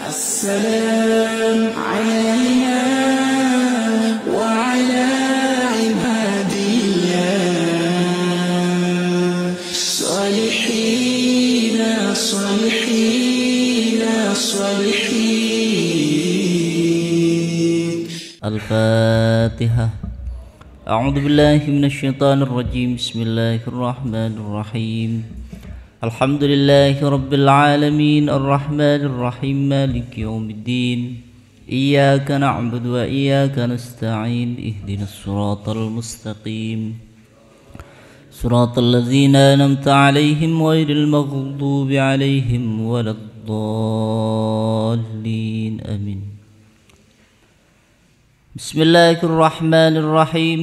السلام علينا وعلى عبادي الله صالحين صالحين صالحين. الفاتحة. أعوذ بالله من الشيطان الرجيم. بسم الله الرحمن الرحيم. الحمد لله رب العالمين الرحمن الرحيم مالك يوم الدين إياك نعبد وإياك نستعين اهدنا الصراط المستقيم صراط الذين أنعمت عليهم غير المغضوب عليهم ولا الضالين آمين. بسم الله الرحمن الرحيم.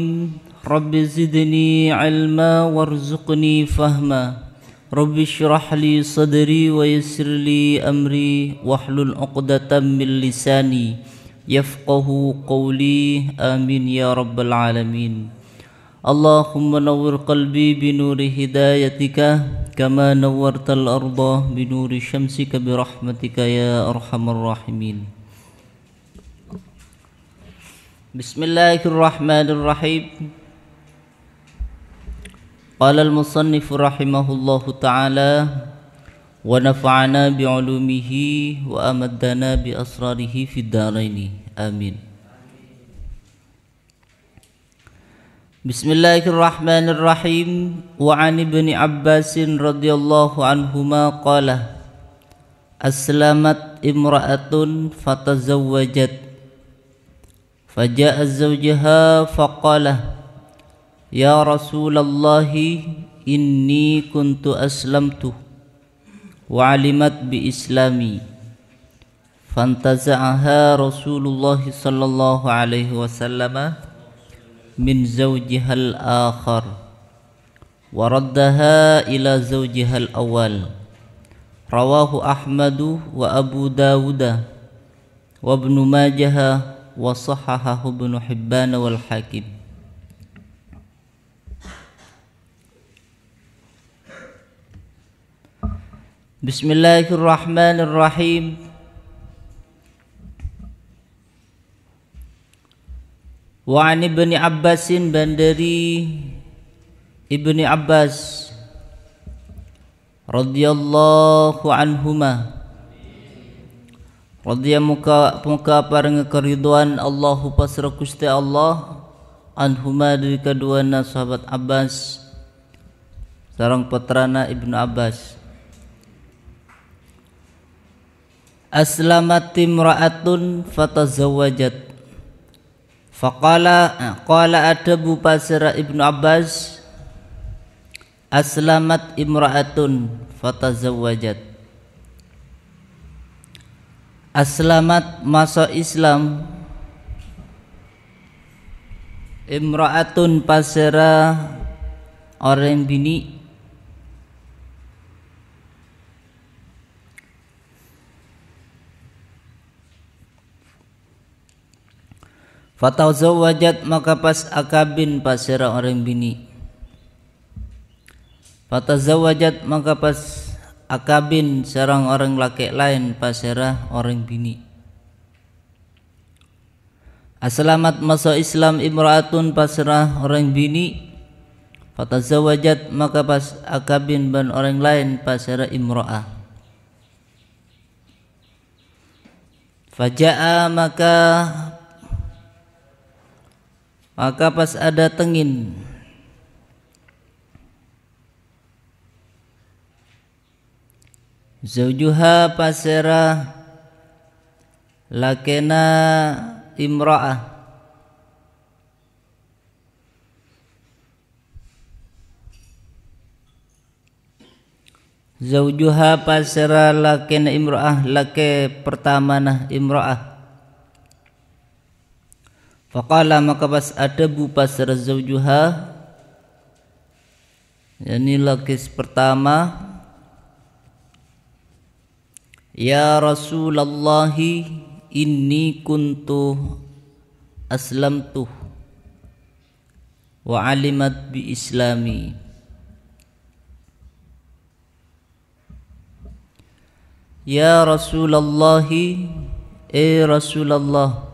رب زدني علما وارزقني فهما رب اشرح لي صدري ويسر لي أمري واحلل عقدة من لساني يفقه قولي آمين يا رب العالمين. اللهم نور قلبي بنور هدايتك كما نورت الأرض بنور شمسك برحمتك يا أرحم الراحمين. بسم الله الرحمن الرحيم. قال المصنف رحمه الله تعالى ونفعنا بعلومه وأمدنا بأسراره في الدارين آمين. بسم الله الرحمن الرحيم. وعن ابن عباس رضي الله عنهما قال أسلمت امرأة فتزوجت فجاء زوجها فقال يا رسول الله إني كنت أسلمت وعلمت بإسلامي فانتزعها رسول الله صلى الله عليه وسلم من زوجها الآخر وردها إلى زوجها الأول. رواه أحمد وأبو داود وابن ماجه وصححه ابن حبان والحاكم. Bismillahirrahmanirrahim. Wa an ibni Abbasin, dan dari Ibni Abbas radhiyallahu anhuma, muka parang keriduan Allahu pasra Gusti Allah anhuma dari keduana sahabat Abbas sareng putrana Ibnu Abbas. Aslamat imra'atun fatazawwajat. Qala adabu pasra Ibnu Abbas aslamat imra'atun fatazawwajat. Aslamat masa Islam imra'atun pasra orang bini fatazawwajat maka pas akabin pasira orang bini. Fatazawwajat maka pas akabin sarang orang laki lain pasira orang bini. Aslamat masa Islam imraatun pasira orang bini. Fatazawwajat maka pas akabin ban orang lain pasira imraah. Faja'a maka pas ada tengin zaujuha pasera lakena imra'ah zaujuha pasera lakena imra'ah lake pertama nah imra'ah. Faqala maka pas adabu pasar zaujuha, yani lakis pertama, ya Rasulullah inni kuntu aslamtu wa alimat bi islami. Ya Rasulullah, Rasulullah,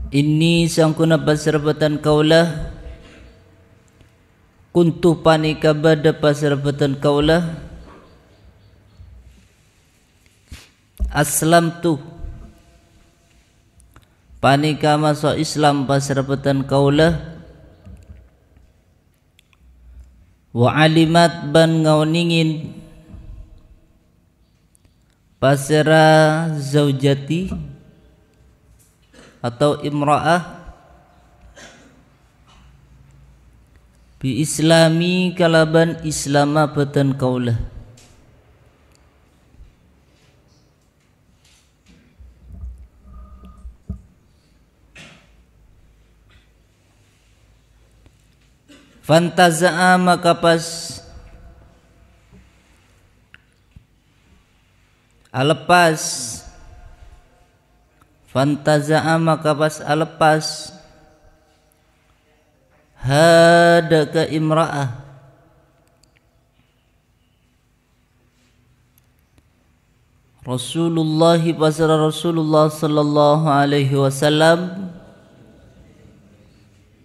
inni sangkuna pasarbatan kaulah, kuntu panika bada pasarbatan kaulah, aslamtu panika masuk Islam pasarbatan kaulah, wa alimat ban ngauningin pasera zaujati atau imra'ah bi islami kalaban islama batan kaulah. Fantaza'a maka pas alepas, fantaza'a maka pas alepas, hadaka imra'ah Rasulullah pasara Rasulullah sallallahu alaihi wasallam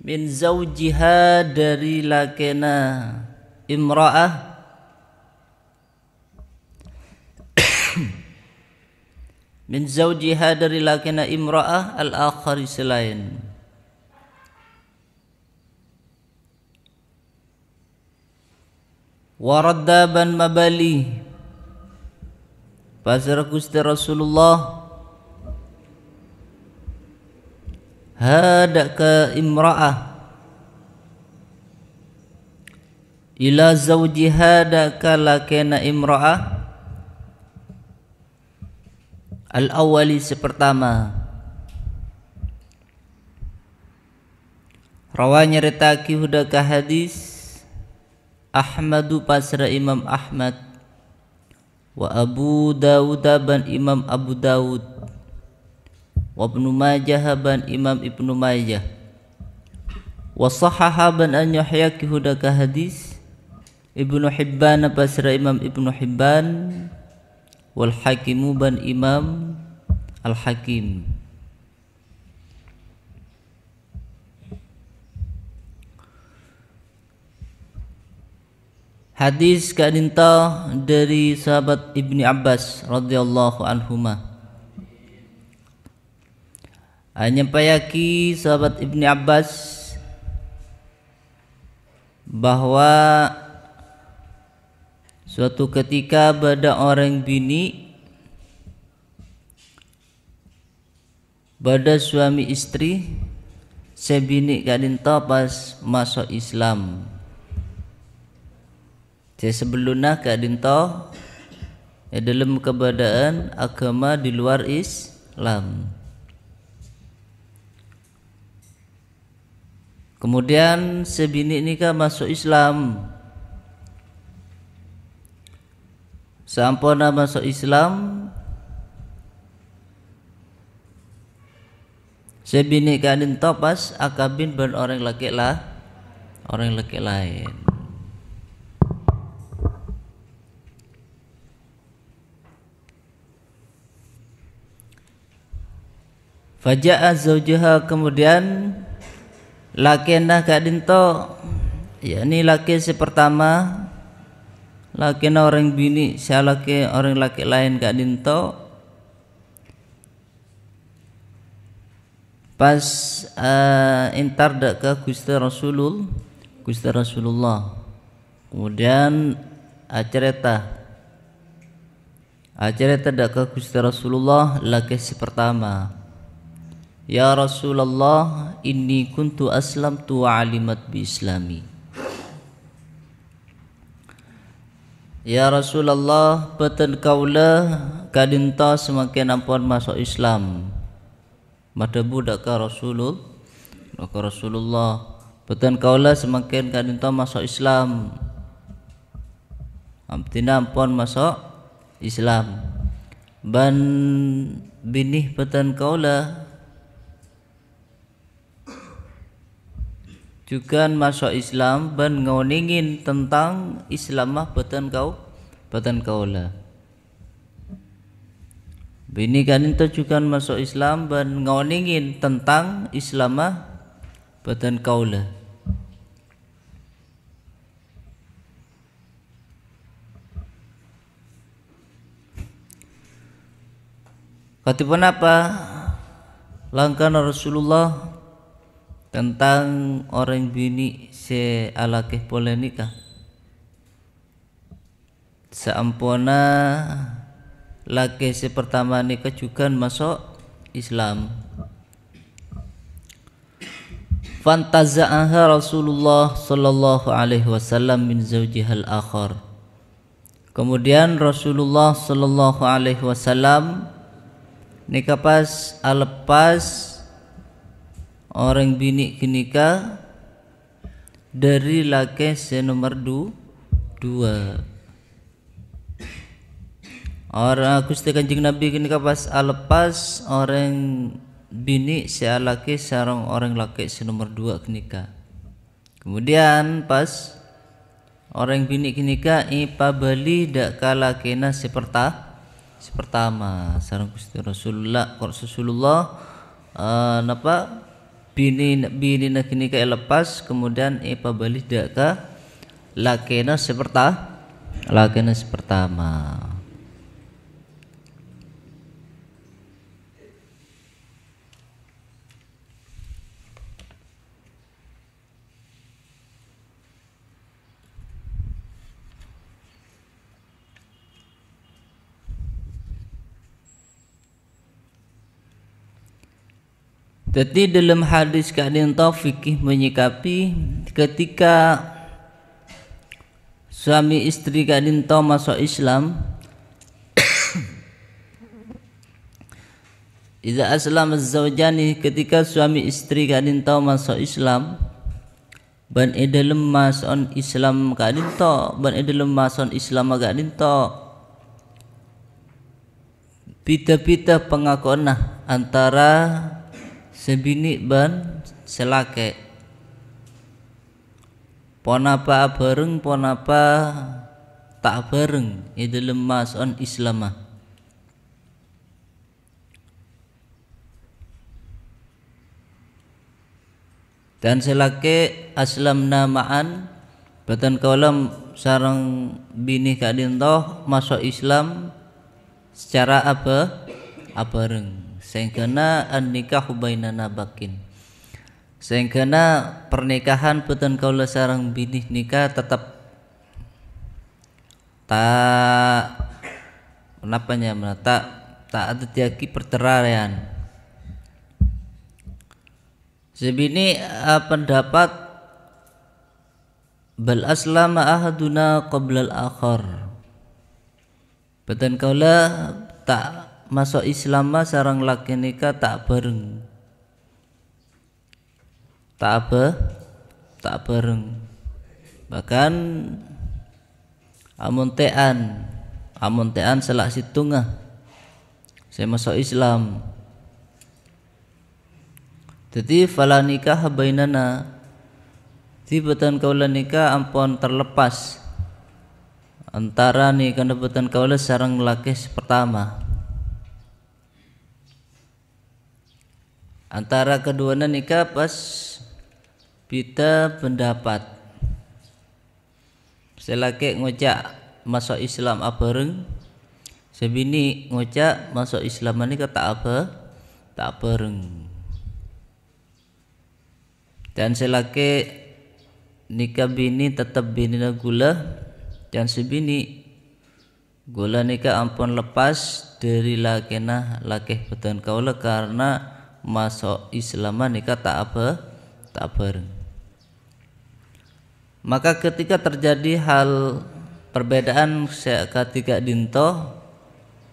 min zaujiha dari lakena imra'ah min zaujiha dari lakena imra'ah al-akhari selain waraddaban mabali pasar Gusti Rasulullah hadaka imra'ah ila zauji hadaka lakena imra'ah al-awwali sepertama rawanya retaki hudaka hadis Ahmadu pasra Imam Ahmad wa Abu Dawud ban Imam Abu Dawud wa Ibnu Majah ban Imam Ibnu Majah wa sahaha ban an Yahya ki hudaka hadis Ibnu Hibban pasra Imam Ibnu Hibban wal Hakimu ban Imam Al Hakim. Hadis kadinta dari sahabat Ibni Abbas radhiyallahu anhuma. Nyampayaki sahabat Ibni Abbas bahwa suatu ketika bada orang bini, bada suami istri, sebini kadinta pas masuk Islam. Sebelumnya kadinta dalam keberadaan agama di luar Islam. Kemudian sebini nikah masuk Islam. Sampona masuk Islam, sebini kadinta pas akabin ban orang laki lain. Faja'a zaujaha kemudian lakena kadinto yakni laki si pertama lakena orang bini laki orang laki lain kadinto pas intar dak ke Gusti Rasulullah kemudian acereta dak ke Gusti Rasulullah laki si pertama, ya Rasulullah inni kuntu aslamtu wa alimat bi islami. Ya Rasulullah beten kaulah kadinta semakin ampun masuk Islam. Madabu daka Rasulullah beten kaulah semakin kadinta masuk Islam. Amtina ampun masuk Islam. Ban binih beten kaulah juga masuk Islam ban ngoningin tentang Islamah beten kaulah. bini kadinto juga masuk Islam dan ngoningin tentang Islamah badan kaula. Katipun apa langkah Rasulullah tentang orang bini se alakeh boleh nikah seampuna laki se pertama nikah juga masuk Islam. Fantaza'aha Rasulullah sallallahu alaihi wasallam min zawjihal akhar. Kemudian Rasulullah sallallahu alaihi wasallam nikah pas alepas orang bini nikah dari laki se nomor 2. Orang Gusti Kanjeng Nabi nikah pas alepas orang bini si laki sarang orang laki si nomor 2 nikah. Kemudian pas orang bini nikah ipa bali dak kalakena si pertama sarang Gusti Rasulullah napa bini nak nikah lepas kemudian ipa bali dak ka lakena si pertama. Jadi dalam hadis kadin fikih menyikapi ketika suami istri kadin masuk Islam idza aslama az-zawjani ketika suami istri kadin masuk Islam ban dalam masuk Islam kadin ban dalam masuk Islam kadin pita-pita pengakuan antara sebini ban selake ponapa bareng ponapa tak bareng dalam masuk Islam. Dan selake aslamna ma'an batan kaulam sarang bini kadin masuk Islam secara bareng. Sehingga an-nikahu bainana bakin. Sehingga pernikahan batan kaula sarang bini nikah tetap tak ada tiaki perceraian. Sebini pendapat bal aslama ahaduna qabla al-akhar. Batan kaula tak masuk Islam sarang laki nikah tak bareng. Tak bareng. Bahkan amuntean selak situngah saya masuk Islam. Jadi fala nikah bainana. Tibatan kaula nikah ampun terlepas antara ni kana batan kaula sareng laki pertama. Antara keduanya nikah pas kita pendapat selaki ngocak masuk Islam bareng sebini ngocak masuk Islam nikah tak bareng. Dan selaki nikah bini tetap bini gula dan sebini gula nikah ampun lepas dari laki beton kaula karena masuk Islam nikah tak bareng. Maka ketika terjadi hal perbedaan ketika dinto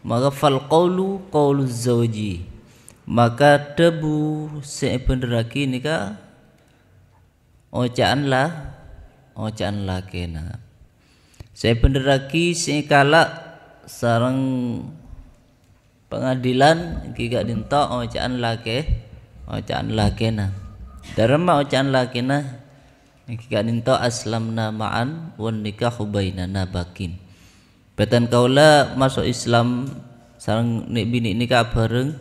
maka fal qawlu qawlu zawji maka debu sebenderaki nikah ocaan lakena sebenderaki sekala sarang pengadilan giga dinto ocaan lakena darma ocaan lakena giga dinto aslamna ma'an wan nikahu bainana bakin batan kaula masuk Islam sareng nek bini nikah bareng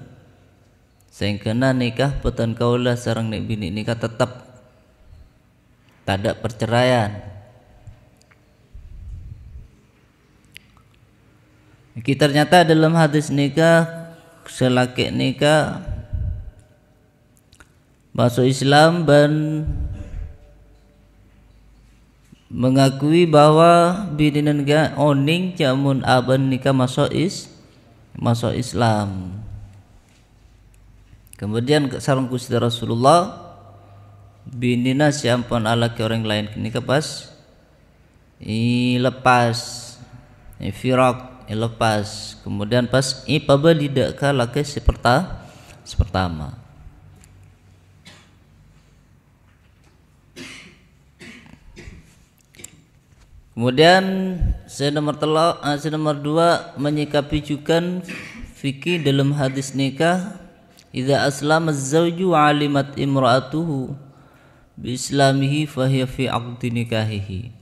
sing kena nikah peten kaula sareng nek bini nikah tetap tak ada perceraian. Kita ternyata dalam hadis nikah selaki nikah masuk Islam dan mengakui bahwa bini nikah oning jamun aban nikah masuk Islam. Kemudian sareng Gusti Rasulullah binina siampun alaki orang lain nikah pas lepas firak lepas, kemudian pas ipaba tidak ka laki sepertama. Kemudian nomor 2 menyikapi juga fikih dalam hadis nikah, idza aslama az-zawju 'alimat imra'atuhu bi islamihi fa hiya fi 'aqdi nikahihi.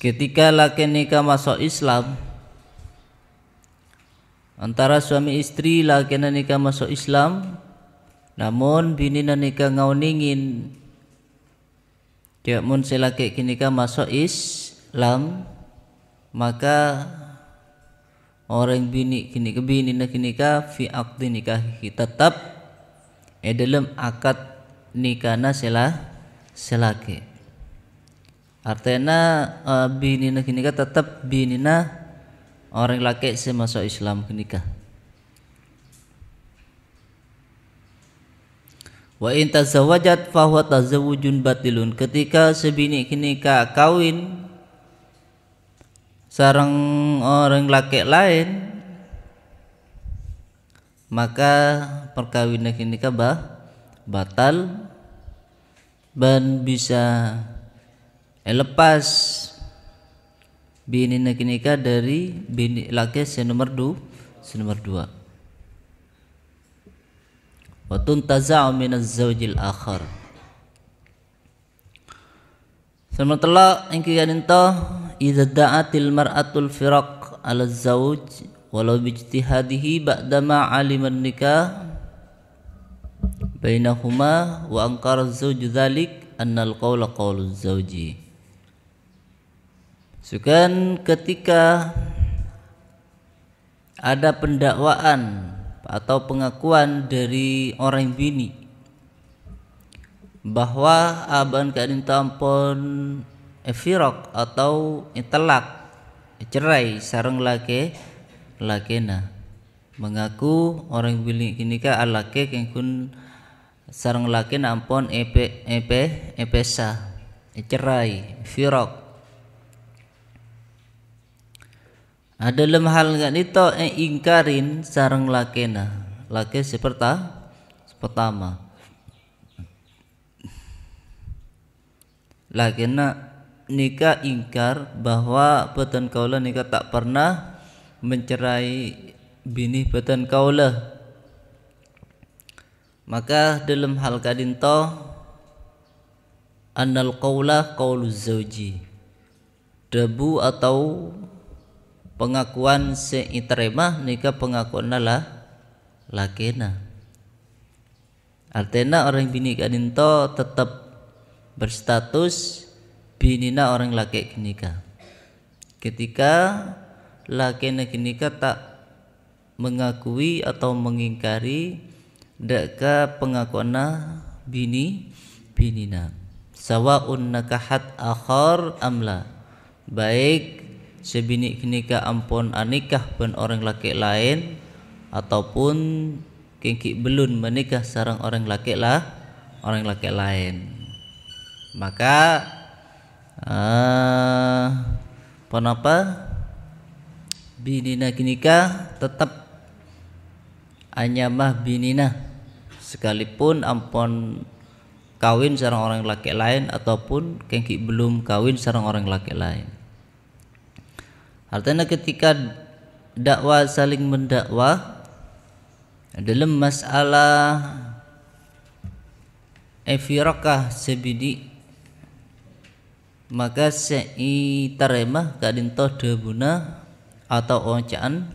Ketika laki nikah masuk Islam, antara suami istri laki nikah masuk Islam, namun bini nikah ngauningin jamun selaki nikah masuk Islam, maka orang bini nikah fi aqdi nikahi tetap dalam akad nikahna selaki. Artinya bini nikah tetap binina orang laki semasuk Islam nikah. Wa in tazawwajat fa huwa tazawwujun batilun. Ketika sebini nikah kawin sareng orang laki lain, maka perkawinan nikah batal dan bisa lepas bini nikah dari bini laki nomor 2. Wa tuntaza'u min az-zawjil akhar. Sementara ingkian ento idza da'atil mar'atul firaq 'ala az-zawj walau bi ijtihadihi ba'dama 'alima an-nikah bainahuma wa ankara az-zawju dzalik anna al-qawla qawlu az-zawji. Sukan ketika ada pendakwaan atau pengakuan dari orang bini bahwa aban kadin tampon firaq atau talak cerai sareng lakena, mengaku orang bini nikah alake kengkun sareng lakena ampon epesa cerai firaq. Ada dalam hal itu ingkarin sareng lakena laki pertama lakena nikah ingkar bahwa peten kaula nikah tak pernah mencerai bini peten kaula, maka dalam hal kadinto annal qawla qawlu zawji, debu atau pengakuan seiteremah nikah pengakuan lakena. Artinya orang bini kadinto tetap berstatus binina orang laki nikah. Ketika laki nikah tak mengakui atau mengingkari deka pengakuan binina, sawaun nakahat akhar amla, baik sebini nikah ampun anikah pen orang laki lain ataupun kengki belum menikah sareng orang laki lain, maka kenapa binina nikah tetap anyamah binina sekalipun ampun kawin sareng orang laki lain ataupun kengki belum kawin sareng orang laki lain. Artinya ketika dakwah saling mendakwah dalam masalah firakah sebidi, maka sei taremah kadinto debuna atau oncaan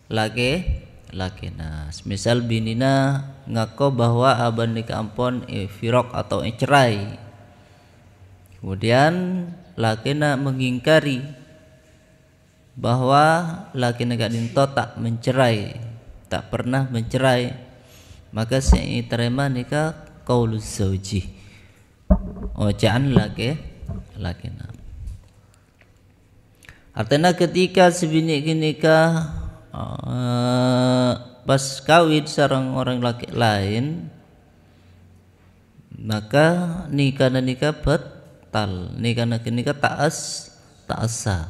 lakina. Misal binina ngako bahwa aban nikah ampon firok atau cerai. Kemudian lakina mengingkari bahwa lakina gadinto tak mencerai, tak pernah mencerai, maka saya terima nikah qauluz zauji. Ojaan lakina. Artinya ketika sebini nikah pas kawin sareng orang laki lain, maka nikah batal, nikah tak sah.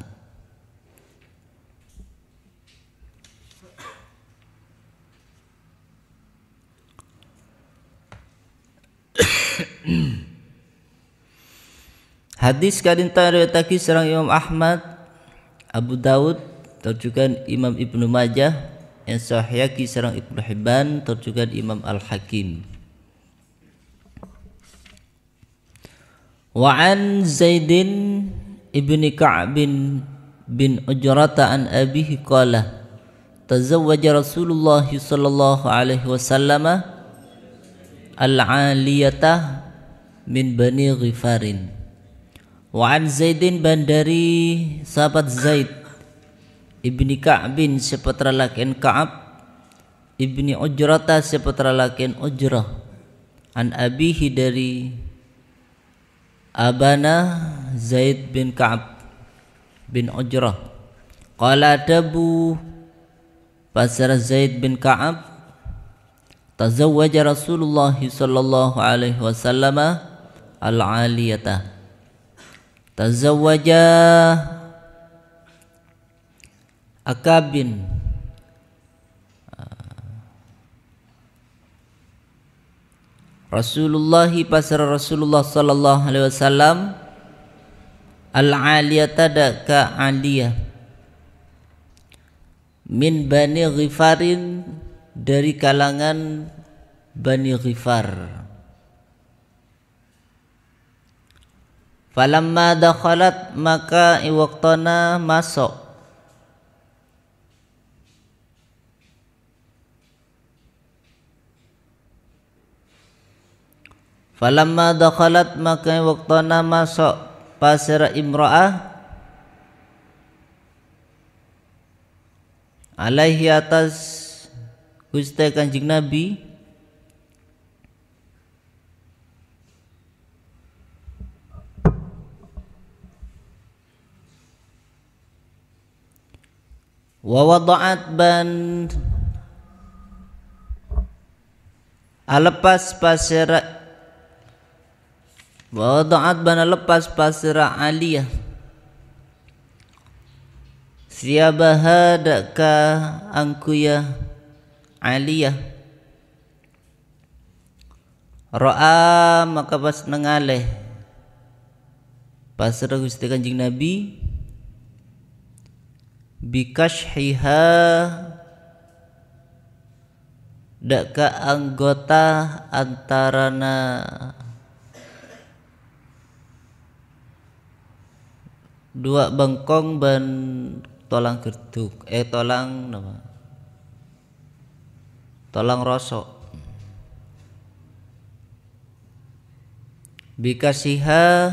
Hadis kadinta riwayatake sareng Imam Ahmad, Abu Daud, terjugan Imam Ibnu Majah, yang sahihaki sareng Ibnu Hibban, terjugan Imam Al-Hakim. Wa an Zaidin ibni Ka'b bin Ujrata an abihi qala tazawwaja Rasulullah sallallahu alaihi wasallam al-'aliyata min Bani Ghifarin. Wa an Zaidin bandari sahabat Zaid ibni Ka'bin seputra lakian Ka'ab ibni Ujrata seputra lakian Ujrah an abihi dari abana Zaid bin Ka'ab bin Ujrah qala dabu pasara Zaid bin Ka'ab tazawwaja Rasulullah sallallahu alaihi wasallam al-'aliyata. Tazawwaja akabin Rasulullah pasar Rasulullah sallallahu alaihi wasallam al-'aliyata daka 'aliyah min Bani Ghifarin dari kalangan Bani Ghifar. Falamma dakhalat maka iwaktana masuk Falamma dakhalat maka iwaktana masuk pasira imra'ah alaihi atas Gusti Kanjeng Nabi wa wada'at ban alepas pasira wa wada'at ban alepas pasira aliyah siabaha daka angkuya aliyah ra'a maka pas nengaleh pasira Gusti Kanjeng Nabi bikashhiha daka anggota antarana dua bengkong ban tolang gerduk tolang nama tolang rosok bikasiha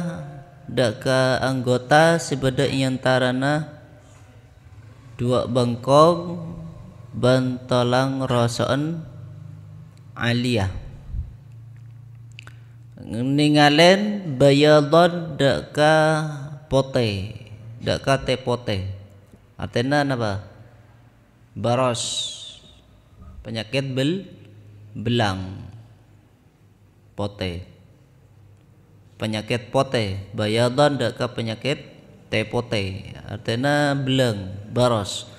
daka anggota sebeda antarana dua bengkong ban tolang rosoen aliyah ningalen bayadon daka pote daka te pote artinya apa baros penyakit belang pote penyakit pote bayadon daka penyakit tepote artinya belang baros.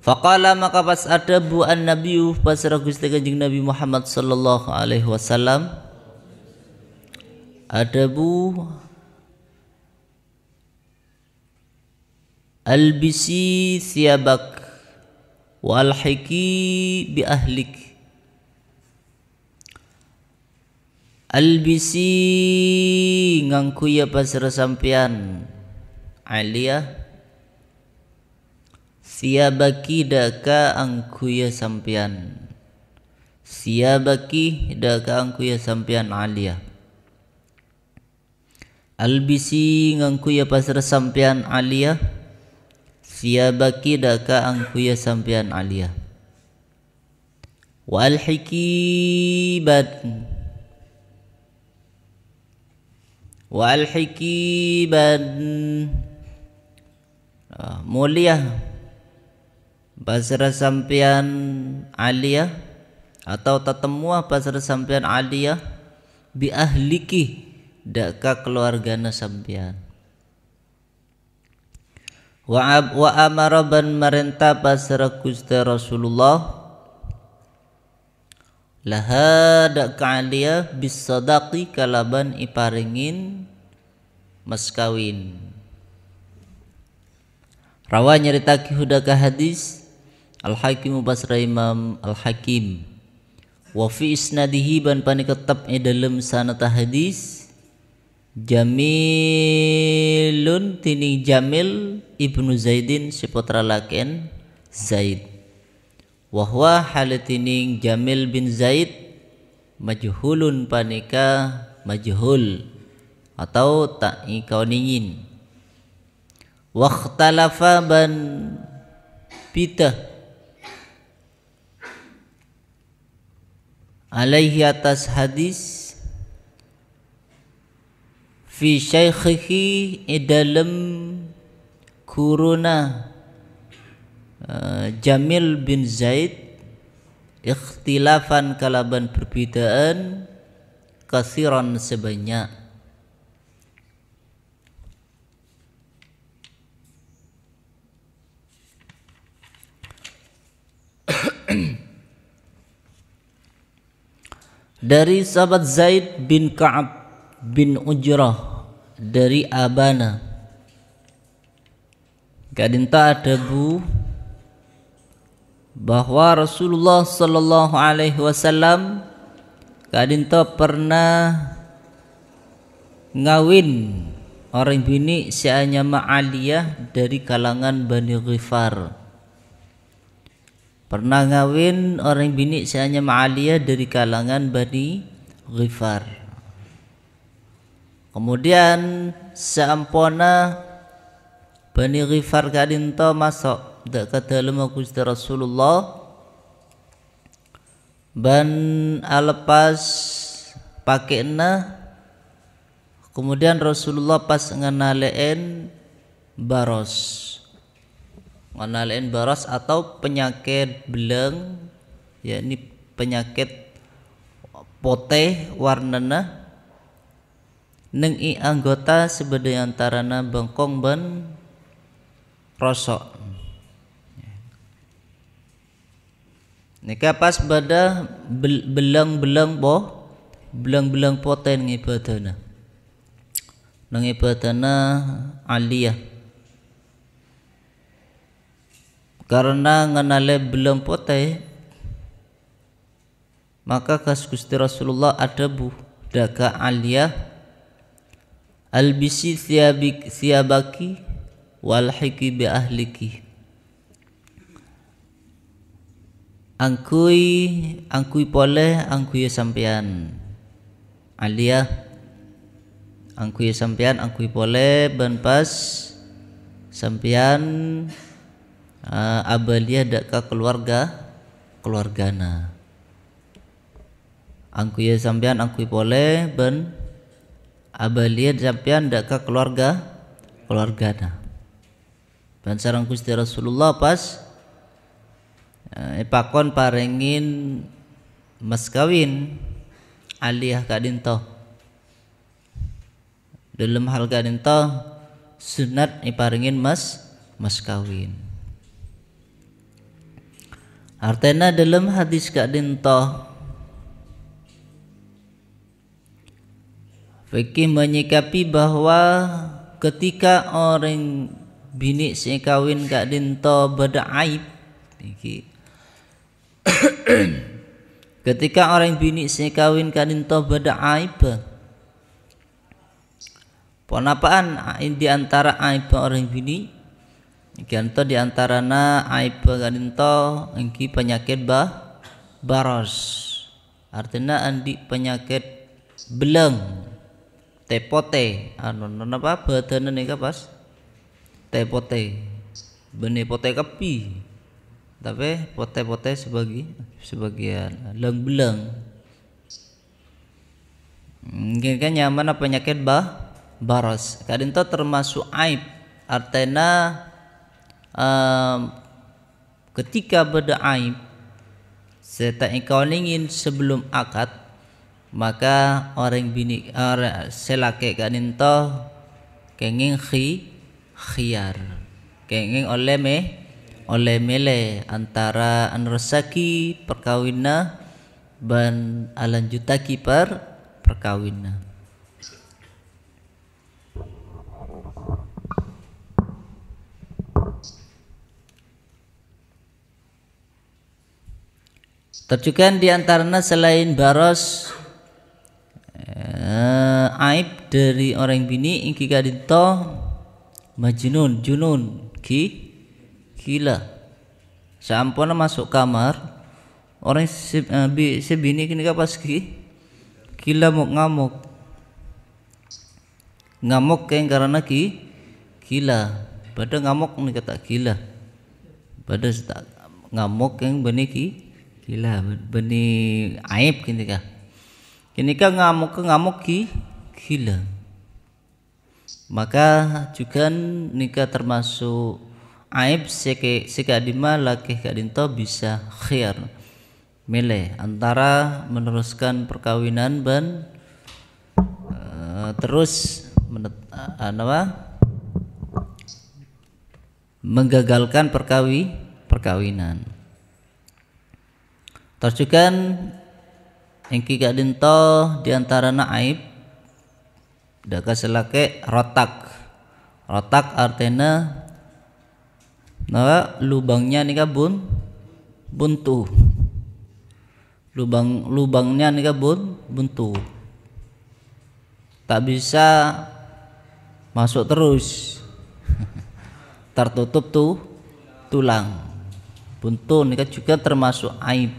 Faqala maka pas ada bu an nabiyu pasra Gusti Kanjeng Nabi Muhammad sallallahu alaihi wasallam ada bu albisi siabak walhiki bi ahlik albisi ngangku ya pasra sampian aliyah Siabaki daka angkuya sampian. Siabaki daka angkuya sampian Aliyah. Albisi ngangkuya pasar sampian Aliyah. Siabaki daka angkuya sampian Aliyah. Wa alhiki mulia pasar sampian Aliyah atau tatemua pasar sampian Aliyah bi ahliki daka keluargana sampian. Wa amara ban marenta pasar Gusti Rasulullah laha daka Aliyah bis sadaqi kalaban iparingin mas kawin. Rawa nyeritaki hudaka hadis Al-Hakim Basra Imam Al-Hakim. Wa fi isnadihi ban paniketep dalam sanata hadis Jamilun tini Jamil ibnu Zaidin si putra laken Zaid. Wahwa halatining Jamil bin Zaid majhulun panika majhul atau tak ikauningin. Wakhtalafa ban pitah alaihi atas hadis fi syaikhihi dalam kuruna Jamil bin Zaid ikhtilafan kalaban perbedaan kasiran sebanyak. Dari sahabat Zaid bin Ka'ab bin Ujrah dari Abana kadinta ada bu bahwa Rasulullah sallallahu alaihi wasallam kadinta pernah ngawin orang bini sianya Aliyah dari kalangan Bani Ghifar. Pernah ngawin orang bini sianya Aliyah dari kalangan Bani Ghifar. Kemudian seampona Bani Ghifar kadinta masuk dekat dalam Gusti Rasulullah ban alepas pakainya. Kemudian Rasulullah pas ngenalein baros atau penyakit beleng, yakni penyakit poteh warnana neng i anggota sebagai antarana bengkong ban rosok. Nika pas bada belang-belang poteh neng ibadana Aliyah. Karena ngenale belang poteh maka kas Gusti Rasulullah adabu daka Aliyah albisi thiyabaki walhiki bi ahliki. Angkui poleh angkui sampean Aliyah angkui sampean angkui poleh ban pas sampean abalia daka keluargana. Angkui sampean angkui poleh ban abalia sampean daka keluargana. Dan sareng Gusti Rasulullah pas pakon parengin mas kawin Aliyah kadinto. Dalam hal kadinto sunat iparengin mas kawin. Artinya dalam hadis kadinto fikih menyikapi bahwa ketika orang bini si kawin kadinto beda aib ketika orang bini si kawin kadinto beda aib ponapaan di antara aib orang bini Ikan to diantarana aib kadinto engki penyakit baros. Artinya andi penyakit beleng, tepote, anu napa badan nika pas tepote, bene pote kepi, tapi pote-pote sebagian leng beleng. Mungkin kan nyaman penyakit baros. Kadinto termasuk aib, artinya ketika beda aib serta engkau ingin sebelum akad, maka orang bini selake kaninto kenging khiyar kenging oleh mele antara anresaki perkawinna ban alanjutaki perkawinna. Terjukan diantaranya selain baros aib dari orang bini ingki kadinto junun gila. Sampun masuk kamar orang sebini kini pas gila ngamuk kayak karena gila. Pada ngamuk nih kata gila. Pada ngamuk yang benih gila benih aib kini kah ngamuk gila. Maka juga nikah termasuk aib sekadima laki kadinto bisa khiyar milih antara meneruskan perkawinan dan terus menggagalkan perkawinan. Terjukan engki kadinto diantarana aib daka selake rotak artinya lubangnya nika buntu, lubangnya nika buntu, tak bisa masuk terus, tertutup tulang. Buntu nika juga termasuk aib.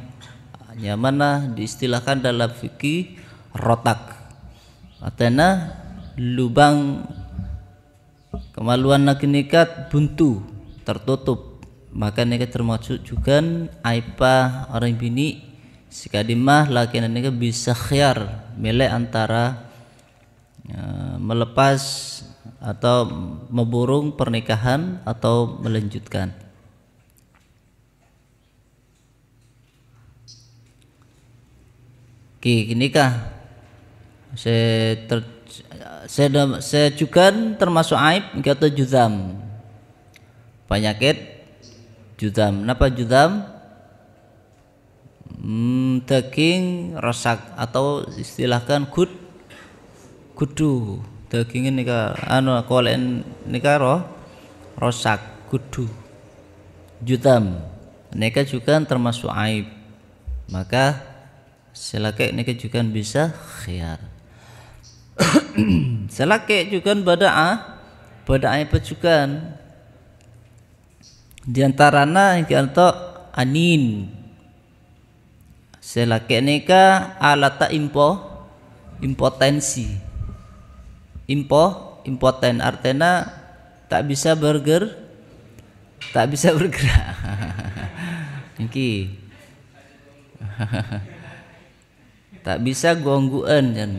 Yang mana diistilahkan dalam fikih rotak, artinya lubang kemaluan nakinikat buntu tertutup. Maka nika termasuk juga aibah orang bini sekadimah laki nika bisa khiyar milih antara melepas atau memburung pernikahan atau melanjutkan. Kini kah saya juga termasuk aib kata juzam, penyakit juzam. Napa juzam? Daging rosak atau istilahkan kudu dagingnya nika kolen nika rosak kudu juzam. Nika juga termasuk aib. Maka selake nika juga bisa khiyar. Selake juga pada aib juga diantarana kita anin. Selake nika alata impotensi. Impoten artinya tak bisa bergerak. Niki tak bisa gongguan kan.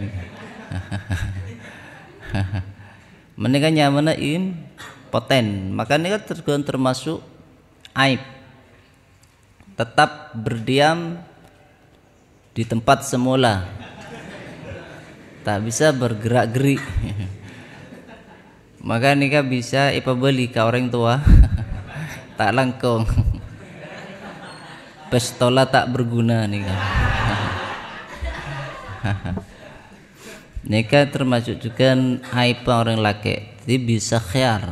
Menika nyamana impoten. Maka ini kan termasuk aib. Tetap berdiam di tempat semula. Tak bisa bergerak-gerik. Maka nikah bisa ipabeli ke orang tua. Tak langkong. Pistola tak berguna nikah. Nikah termasuk juga aib orang laki. Jadi bisa khiyar.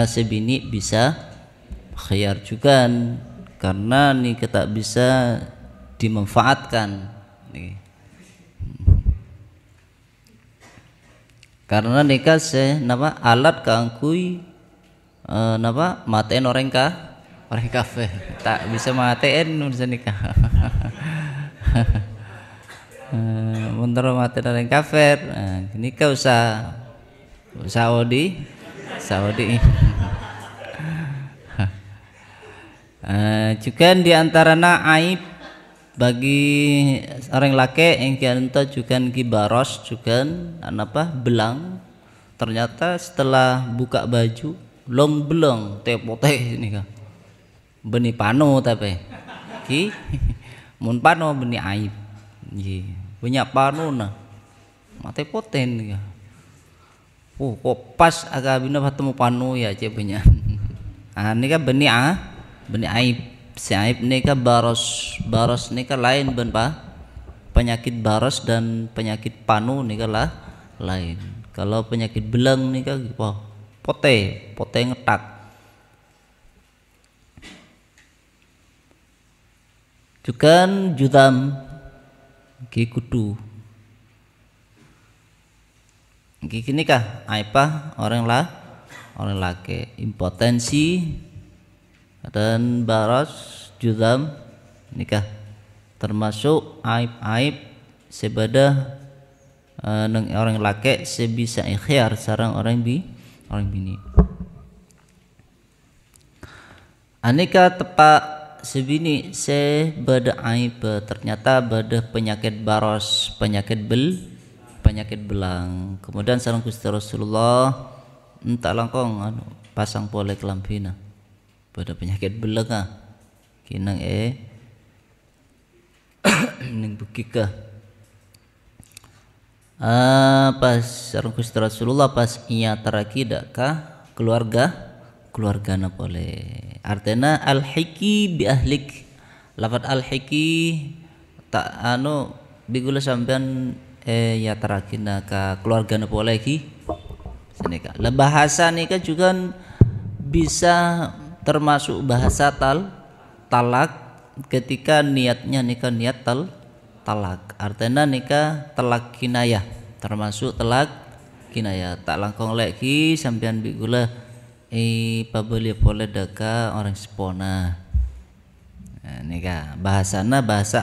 Sebini bisa khiyar juga karena nikah tak bisa dimanfaatkan. Karena nikah nama alat kangkui napa matiin orang kafir tak bisa matiin urusan nikah. Mundur matiin orang kafir nikah usah Saudi juga di antarana aib bagi orang laki yang kita juga kibaros juga apa belang, ternyata setelah buka baju long belang teh poteh ini kan beni pano tapi ki mun pano beni aib banyak pano nah mate poteh nih kan kok pas agak bina ketemu pano ya cek banyak ini kan beni aib. Si aib ini kan baros ini kan lain ben pa penyakit baros dan penyakit panu ini kan lain. Kalau penyakit belang ini kan pote ngetak. Juga judam ki kudu. Ki kah aib orang laki impotensi dan baras judam nikah termasuk aib-aib sebada neng orang laki sebisa ikhtiar sarang orang bini. Aneka tepak sebini sebada aib ternyata bada penyakit baros penyakit belang. Kemudian sareng Gusti Rasulullah entak langkong pasang pole kelampina pada penyakit belang kinang ning bukika pas sareng Gusti Rasulullah pas ia terakidak ka keluarga na boleh artinya al-hiki bi ahlik lafat al-hiki tak bigula sampean ya terakina ka keluarga na boleh ki senika lah bahasa nika juga bisa termasuk bahasa talak ketika niatnya nikah niat talak artinya nikah talak kinayah termasuk talak kinayah tak langkong lagi sampean bigula pabeli boleh deka orang sepona nikah bahasana bahasa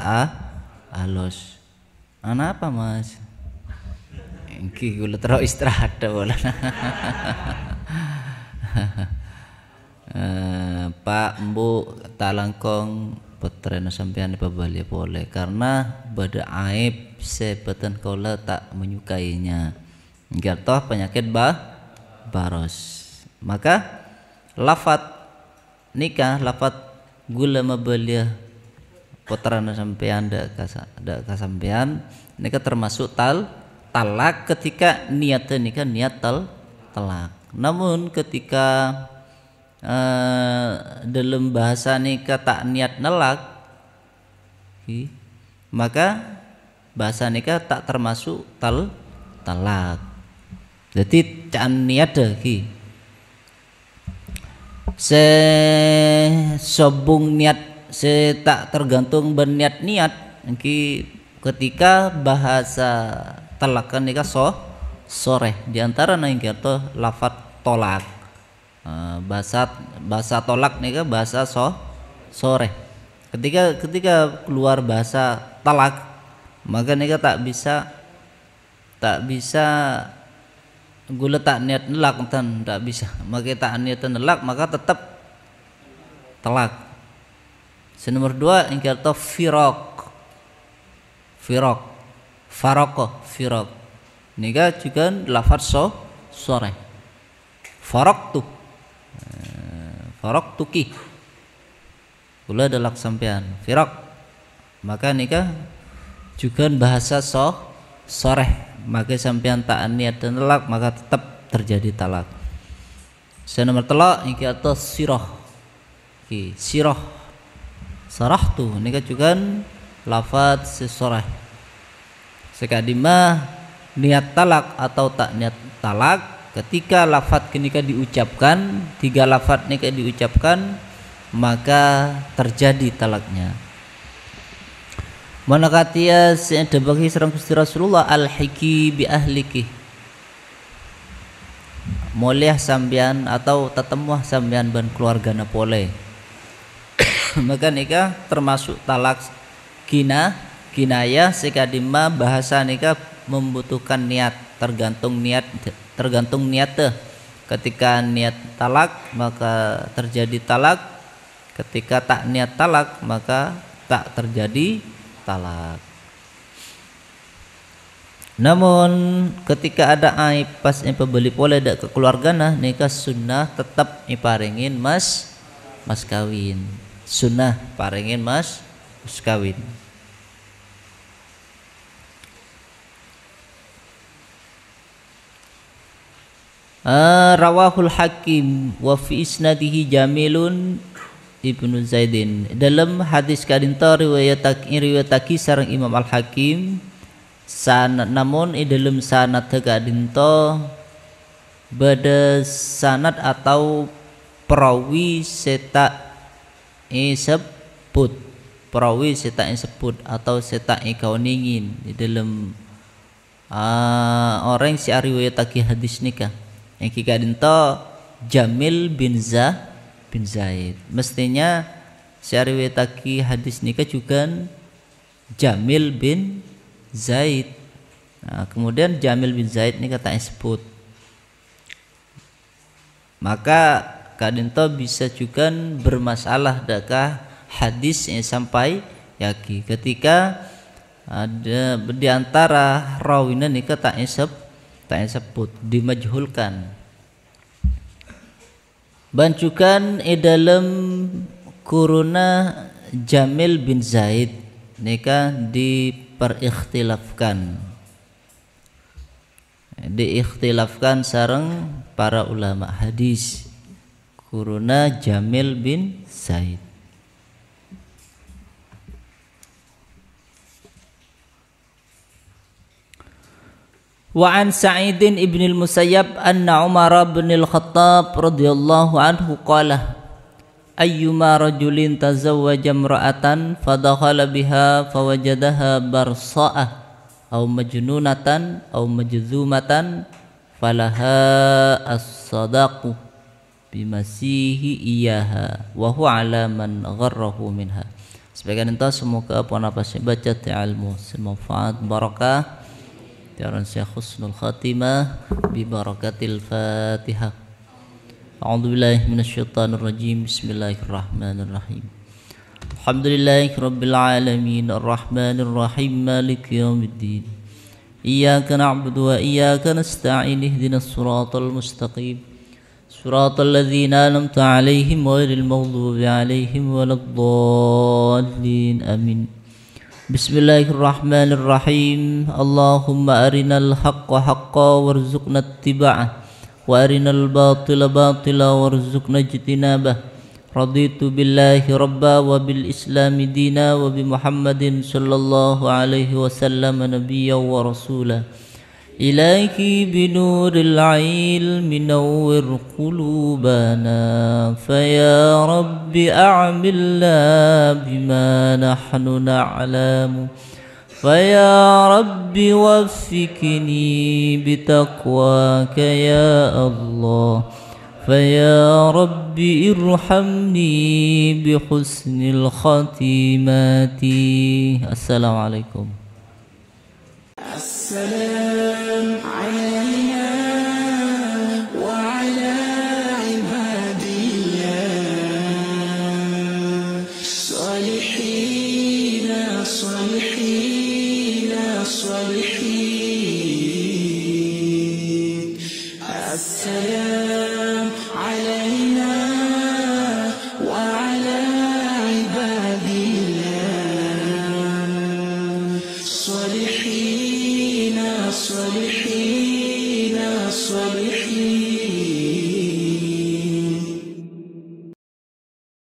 halus apa mas iki gula terus istirahat bola Pak Mbu talangkong petrena sampean pabali boleh karena bada aib sebeten kola tak menyukainya toh penyakit baros maka lafat nikah lafat gula mabelia petrena sampean dak kasampean nikah termasuk talak ketika niatnya nikah niat talak namun ketika dalam bahasa nikah tak niat nelak maka bahasa nikah tak termasuk talak jadi can niat ki sobung niat tak tergantung berniat ki ketika bahasa talakan nikah sore diantara nang to lafat tolak bahasa tolak nih kan bahasa sore ketika keluar bahasa talak maka nih tak bisa gula tak niat nelak tak bisa maka tak niat nelak maka tetap talak. Nomor 2 yang kata firok firok nika juga lafaz sore farok tuki gula dalak sampean firok maka nika juga bahasa sore maka sampean tak niat talak maka tetap terjadi talak. Nomor 3 yang kata siroh sarah tu nika juga lafaz sesoreh sekadima niat talak atau tak niat talak ketika lafaz kenika diucapkan 3 lafaz nika diucapkan maka terjadi talaknya. Manakatia seada bagi sareng Gusti Rasulullah al-hiki bi ahliki moleh sambian atau tetemuah sambian ban keluargana pole. Maka nikah termasuk talak kinayah sekadima bahasa nikah membutuhkan niat, tergantung niat teh. Ketika niat talak maka terjadi talak, ketika tak niat talak maka tak terjadi talak. Namun ketika ada aib pas pembeli pole dak ke keluargana nikah sunnah tetap iparingin mas kawin. Sunnah paringin mas kawin. Rawahul Hakim wa fi isnadihi Jamilun Ibnu Zaidin. Dalam hadis kadinta riwayataki sareng Imam Al Hakim sanad, namun dalam sanad kadinta beda sanad atau perawi seta sebut, perawi seta sebut atau seta kauningin di dalam orang si riwayataki hadis nikah yang kikadinto Jamil bin Zaid. Mestinya si riwayataki hadis nikah juga Jamil bin Zaid. Nah, kemudian Jamil bin Zaid ini kata sebut. Maka kadinto bisa juga bermasalah dakah hadis yang sampai yaki ketika ada di antara rawina nikah tak sebut dimajhulkan. Bancukan dalam kuruna Jamil bin Zaid nikah diikhtilafkan sareng para ulama hadis kuruna Jamil bin Zaid. Wa an Sa'id ibn al-Musayyab anna Umar bin al-Khattab radhiyallahu anhu qala ayyuma rajulin tazawwaja imra'atan fadakhala biha fawajadaha barsa'ah aw majnunatan aw majzumatan falaha as-sadaqu bimasihi iyaha wa huwa ala man gharrahu minha. Sebagian itu semoga apa baca ilmu semanfaat barakah Jaran Syekh Husnul Khatimah bi barakatil Fatihah. A'udzu billahi minasyaitonir rajim. Bismillahirrahmanirrahim. Alhamdulillahi rabbil alamin arrahmanir rahim maliki yaumiddin. Iyyaka na'budu wa iyyaka nasta'in ihdinas siratal mustaqim. Siratal ladzina an'amta 'alaihim ghairil maghdubi 'alaihim waladdallin. Amin. Bismillahirrahmanirrahim. Allahumma arinal haqqa haqqan warzuqna ittiba'ah wa arinal batila batila warzuqna ijtinabah. Raditu billahi rabba wa bil islami dina wa bi Muhammadin sallallahu alaihi wasallam nabiyyan wa rasula. Ilahi binuril ilmi nawwir qulubana faya rabbi a'milna bima nahnu na'lamu faya rabbi waffiqni bitaqwaka ya Allah faya rabbi irhamni bihusnil khatimati. Assalamualaikum. السلام علينا وعلى عبادي الله صالحين صالحين صالحين. السلام علينا وعلى عبادي الله صالحين صالحين صالحين.